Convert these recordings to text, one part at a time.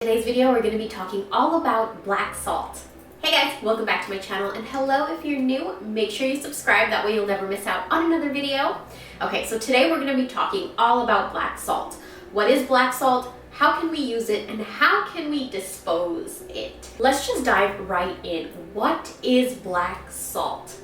Today's video, we're going to be talking all about black salt. Hey guys, welcome back to my channel, and hello if you're new, make sure you subscribe, that way you'll never miss out on another video. Okay, so today we're going to be talking all about black salt. What is black salt? How can we use it? And how can we dispose it? Let's just dive right in. What is black salt?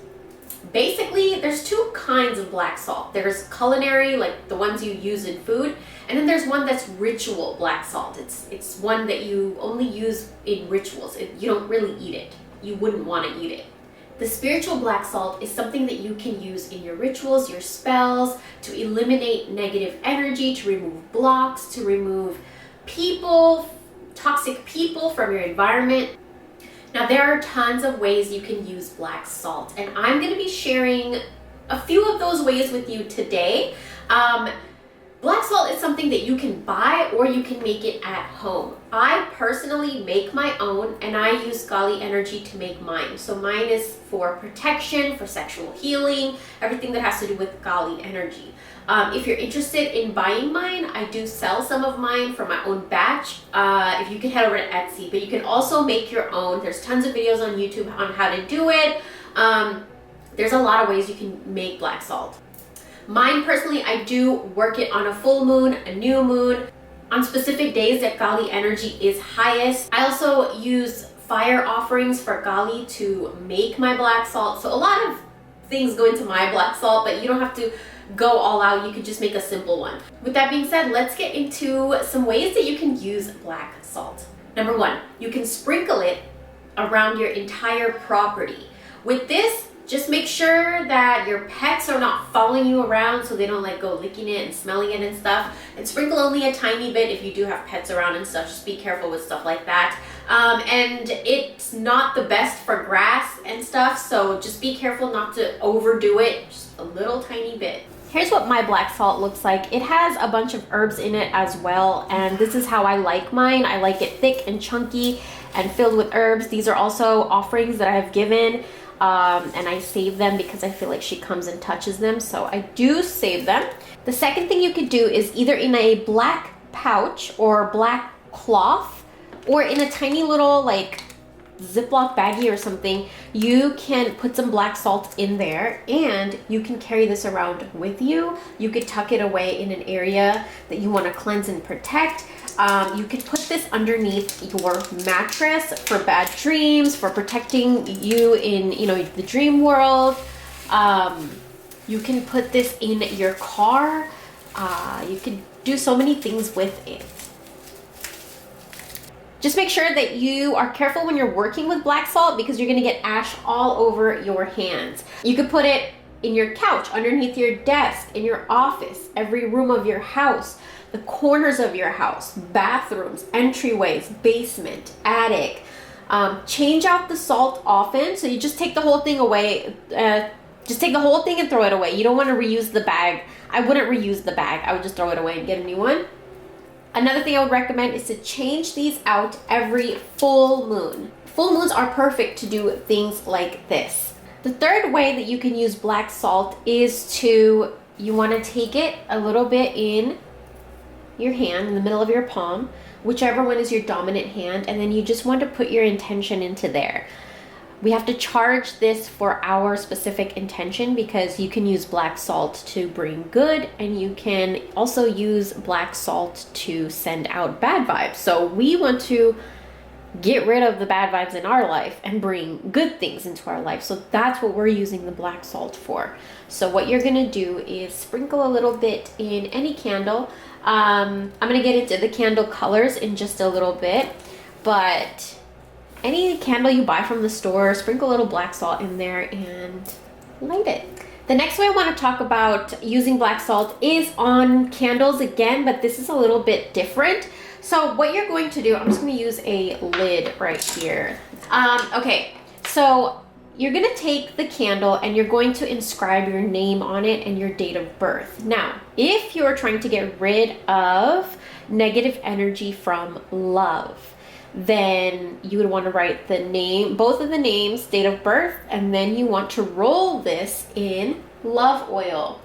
Basically, there's two kinds of black salt. There's culinary, like the ones you use in food, and then there's one that's ritual black salt. It's one that you only use in rituals. You don't really eat it. You wouldn't want to eat it. The spiritual black salt is something that you can use in your rituals, your spells, to eliminate negative energy, to remove blocks, to remove people, toxic people from your environment. Now, there are tons of ways you can use black salt, and I'm going to be sharing a few of those ways with you today. Black salt is something that you can buy or you can make it at home. I personally make my own, and I use Gali energy to make mine. So mine is for protection, for sexual healing, everything that has to do with Gali energy. If you're interested in buying mine, I do sell some of mine for my own batch. If you can head over to Etsy, but you can also make your own. There's tons of videos on YouTube on how to do it. There's a lot of ways you can make black salt. Mine personally, I do work it on a full moon, a new moon, on specific days that Gali energy is highest. I also use fire offerings for Gali to make my black salt. So a lot of things go into my black salt, but you don't have to go all out. You could just make a simple one. With that being said, let's get into some ways that you can use black salt. Number one, you can sprinkle it around your entire property. With this, just make sure that your pets are not following you around so they don't like go licking it and smelling it and stuff. And sprinkle only a tiny bit if you do have pets around and stuff. Just be careful with stuff like that. And it's not the best for grass and stuff, so just be careful not to overdo it. Just a little tiny bit. Here's what my black salt looks like. It has a bunch of herbs in it as well, and this is how I like mine. I like it thick and chunky and filled with herbs. These are also offerings that I've given. And I save them because I feel like she comes and touches them, so I do save them. The second thing you could do is either in a black pouch or black cloth, or in a tiny little like Ziploc baggie or something, you can put some black salt in there, and you can carry this around with you. You could tuck it away in an area that you want to cleanse and protect. You could put this underneath your mattress for bad dreams, for protecting you in, the dream world. You can put this in your car. You could do so many things with it. Just make sure that you are careful when you're working with black salt, because you're going to get ash all over your hands. You could put it in your couch, underneath your desk, in your office, every room of your house, the corners of your house, bathrooms, entryways, basement, attic. Change out the salt often. So you just take the whole thing away. Just take the whole thing and throw it away. You don't want to reuse the bag. I wouldn't reuse the bag. I would just throw it away and get a new one. Another thing I would recommend is to change these out every full moon. Full moons are perfect to do things like this. The third way that you can use black salt is you want to take it a little bit in your hand, in the middle of your palm, whichever one is your dominant hand, and then you just want to put your intention into there. We have to charge this for our specific intention, because you can use black salt to bring good, and you can also use black salt to send out bad vibes. So we want to get rid of the bad vibes in our life and bring good things into our life. So that's what we're using the black salt for. So what you're gonna do is sprinkle a little bit in any candle. I'm gonna get into the candle colors in just a little bit, but any candle you buy from the store, sprinkle a little black salt in there and light it. The next way I want to talk about using black salt is on candles again, but this is a little bit different. So what you're going to do, I'm just going to use a lid right here. Okay, so you're going to take the candle and you're going to inscribe your name on it and your date of birth. Now, if you're trying to get rid of negative energy from love, then you would want to write the name, both of the names, date of birth, and then you want to roll this in love oil.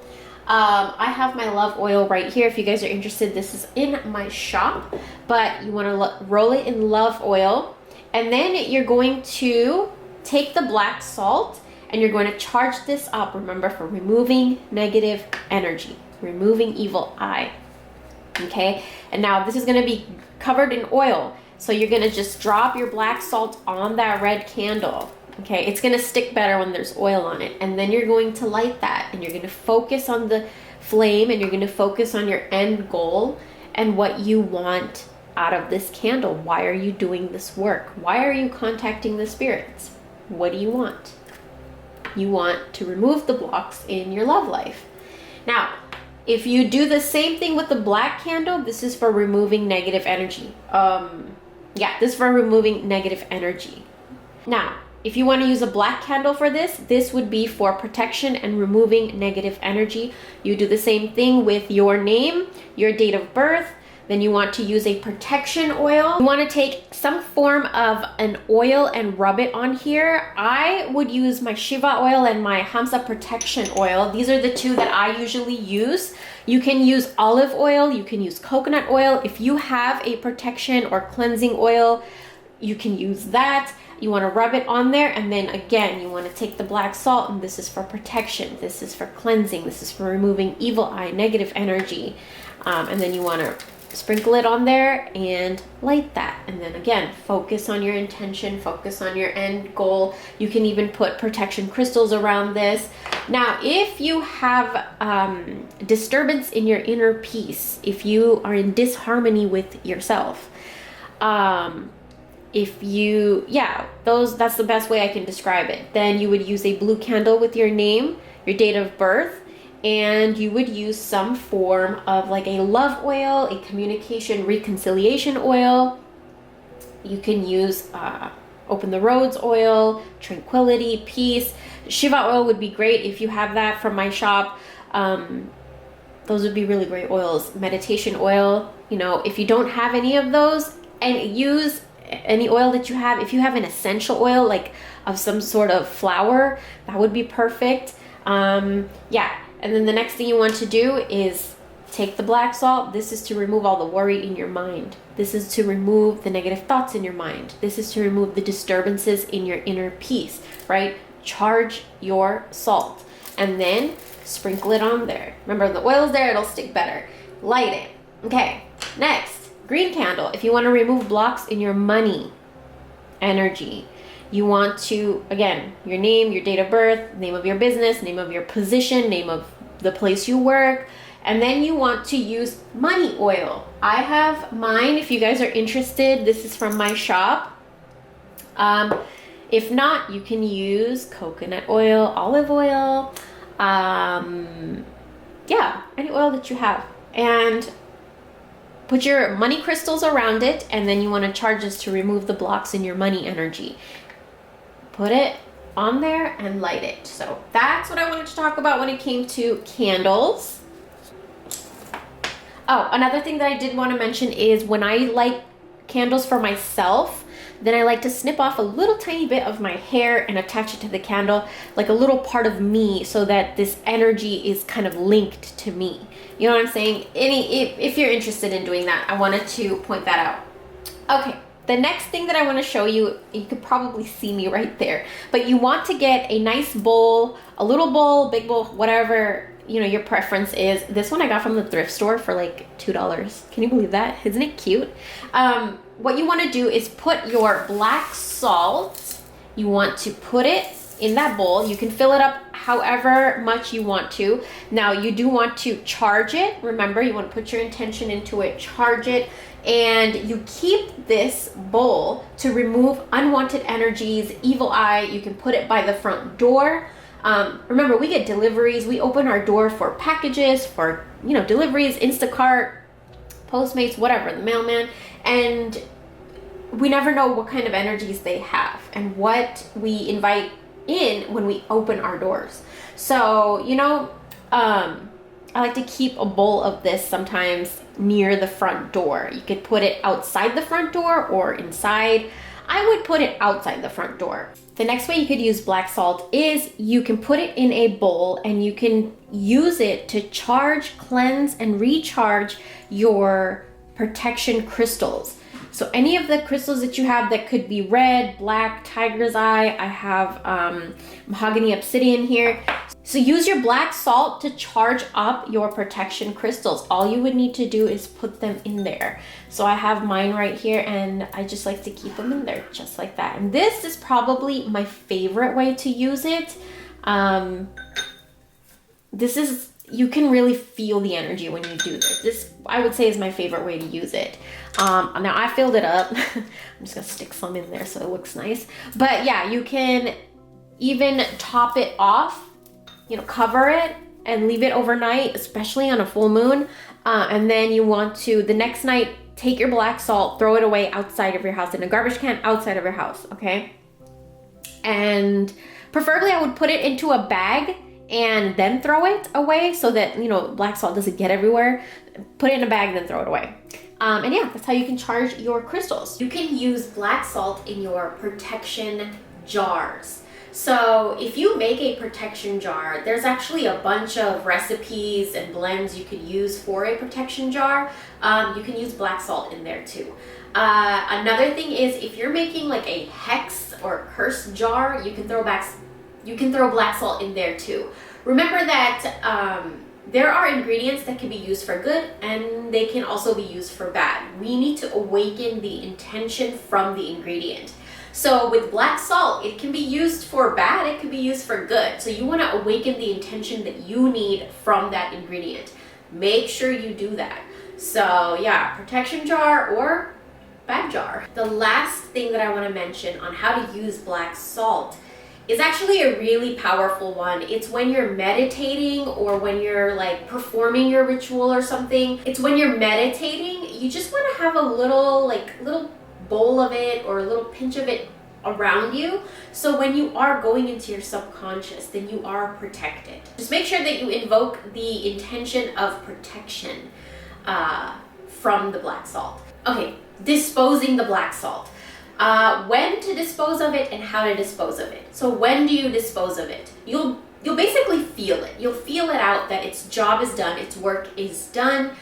I have my love oil right here. If you guys are interested, this is in my shop, but you want to roll it in love oil. And then you're going to take the black salt and you're going to charge this up, remember, for removing negative energy, removing evil eye. Okay, and now this is going to be covered in oil. So you're going to just drop your black salt on that red candle. Okay, it's going to stick better when there's oil on it. And then you're going to light that and you're going to focus on the flame and you're going to focus on your end goal and what you want out of this candle. Why are you doing this work? Why are you contacting the spirits? What do you want? You want to remove the blocks in your love life. Now, if you do the same thing with the black candle, this is for removing negative energy. This is for removing negative energy. Now, if you want to use a black candle for this, this would be for protection and removing negative energy. You do the same thing with your name, your date of birth. Then you want to use a protection oil. You want to take some form of an oil and rub it on here. I would use my Shiva oil and my Hamsa protection oil. These are the two that I usually use. You can use olive oil, you can use coconut oil. If you have a protection or cleansing oil, you can use that. You want to rub it on there, and then again, you want to take the black salt, and this is for protection, this is for cleansing, this is for removing evil eye, negative energy. And then you want to sprinkle it on there and light that. And then again, focus on your intention, focus on your end goal. You can even put protection crystals around this. Now, if you have disturbance in your inner peace, if you are in disharmony with yourself, that's the best way I can describe it. Then you would use a blue candle with your name, your date of birth, and you would use some form of like a love oil, a communication reconciliation oil. You can use open the roads oil, tranquility, peace. Shiva oil would be great if you have that from my shop. Those would be really great oils. Meditation oil, if you don't have any of those, and use any oil that you have. If you have an essential oil, like of some sort of flower, that would be perfect. And then the next thing you want to do is take the black salt. This is to remove all the worry in your mind. This is to remove the negative thoughts in your mind. This is to remove the disturbances in your inner peace, right? Charge your salt and then sprinkle it on there. Remember, the oil is there, it'll stick better. Light it. Okay, next, green candle. If you want to remove blocks in your money energy, you want to, again, your name, your date of birth, name of your business, name of your position, name of the place you work, and then you want to use money oil. I have mine if you guys are interested. This is from my shop. If not, you can use coconut oil, olive oil, any oil that you have. And put your money crystals around it, and then you want to charge this to remove the blocks in your money energy. Put it on there and light it. So that's what I wanted to talk about when it came to candles. Oh, another thing that I did want to mention is when I light candles for myself, then I like to snip off a little tiny bit of my hair and attach it to the candle, like a little part of me, so that this energy is kind of linked to me. You know what I'm saying? If you're interested in doing that, I wanted to point that out. Okay. The next thing that I want to show you, you could probably see me right there, but you want to get a nice bowl, a little bowl, big bowl, whatever, your preference is. This one I got from the thrift store for like $2. Can you believe that? Isn't it cute? What you want to do is put your black salt, you want to put it in that bowl. You can fill it up however much you want to. Now you do want to charge it. Remember, you want to put your intention into it, charge it, and you keep this bowl to remove unwanted energies, evil eye. You can put it by the front door. Remember, we get deliveries. We open our door for packages, for deliveries, Instacart, Postmates, whatever, the mailman, and we never know what kind of energies they have and what we invite in when we open our doors. So I like to keep a bowl of this sometimes near the front door. You could put it outside the front door or inside. I would put it outside the front door. The next way you could use black salt is you can put it in a bowl and you can use it to charge, cleanse, and recharge your protection crystals. So any of the crystals that you have that could be red, black, tiger's eye, I have mahogany obsidian here. So use your black salt to charge up your protection crystals. All you would need to do is put them in there. So I have mine right here and I just like to keep them in there just like that. And this is probably my favorite way to use it. You can really feel the energy when you do this. This, I would say, is my favorite way to use it. Now I filled it up. I'm just gonna stick some in there so it looks nice. But yeah, you can even top it off, you know, cover it and leave it overnight, especially on a full moon. And then you want to, the next night, take your black salt, throw it away outside of your house in a garbage can outside of your house, okay? And preferably I would put it into a bag and then throw it away so that, you know, black salt doesn't get everywhere. Put it in a bag, then throw it away. And yeah, that's how you can charge your crystals. You can use black salt in your protection jars. So if you make a protection jar, there's actually a bunch of recipes and blends you could use for a protection jar. You can use black salt in there too. Another thing is if you're making like a hex or curse jar, you can throw black salt in there too. Remember that there are ingredients that can be used for good and they can also be used for bad. We need to awaken the intention from the ingredient. So with black salt, it can be used for bad, it can be used for good. So you want to awaken the intention that you need from that ingredient. Make sure you do that. So yeah, protection jar or bad jar. The last thing that I want to mention on how to use black salt is actually a really powerful one. It's when you're meditating or when you're like performing your ritual or something. It's when you're meditating, you just want to have a little bowl of it or a little pinch of it around you. So when you are going into your subconscious, then you are protected. Just make sure that you invoke the intention of protection from the black salt. Okay, disposing the black salt. When to dispose of it and how to dispose of it. So when do you dispose of it? You'll basically feel it. You'll feel it out that its job is done, its work is done.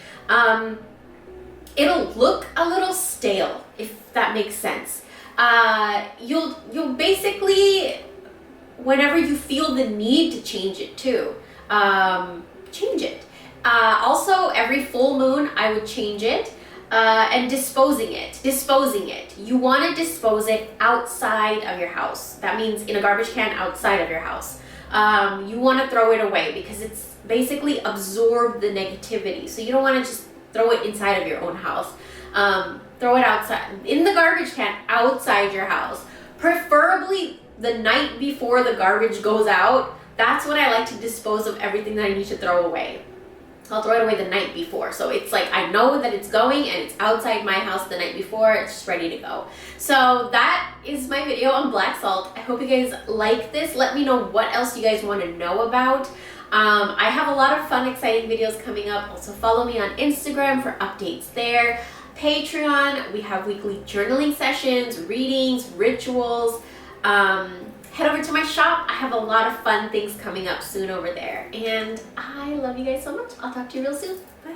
It'll look a little stale, if that makes sense. You'll basically, whenever you feel the need to change it too, change it. Also, every full moon, I would change it. And disposing it. You want to dispose it outside of your house. That means in a garbage can outside of your house. You want to throw it away because it's basically absorbed the negativity. So you don't want to just throw it inside of your own house. Throw it outside, in the garbage can outside your house. Preferably the night before the garbage goes out. That's when I like to dispose of everything that I need to throw away. I'll throw it away the night before. So it's like I know that it's going and it's outside my house the night before. It's just ready to go. So that is my video on black salt. I hope you guys like this. Let me know what else you guys want to know about. I have a lot of fun, exciting videos coming up. Also follow me on Instagram for updates there. Patreon, we have weekly journaling sessions, readings, rituals. Head over to my shop. I have a lot of fun things coming up soon over there. And I love you guys so much. I'll talk to you real soon.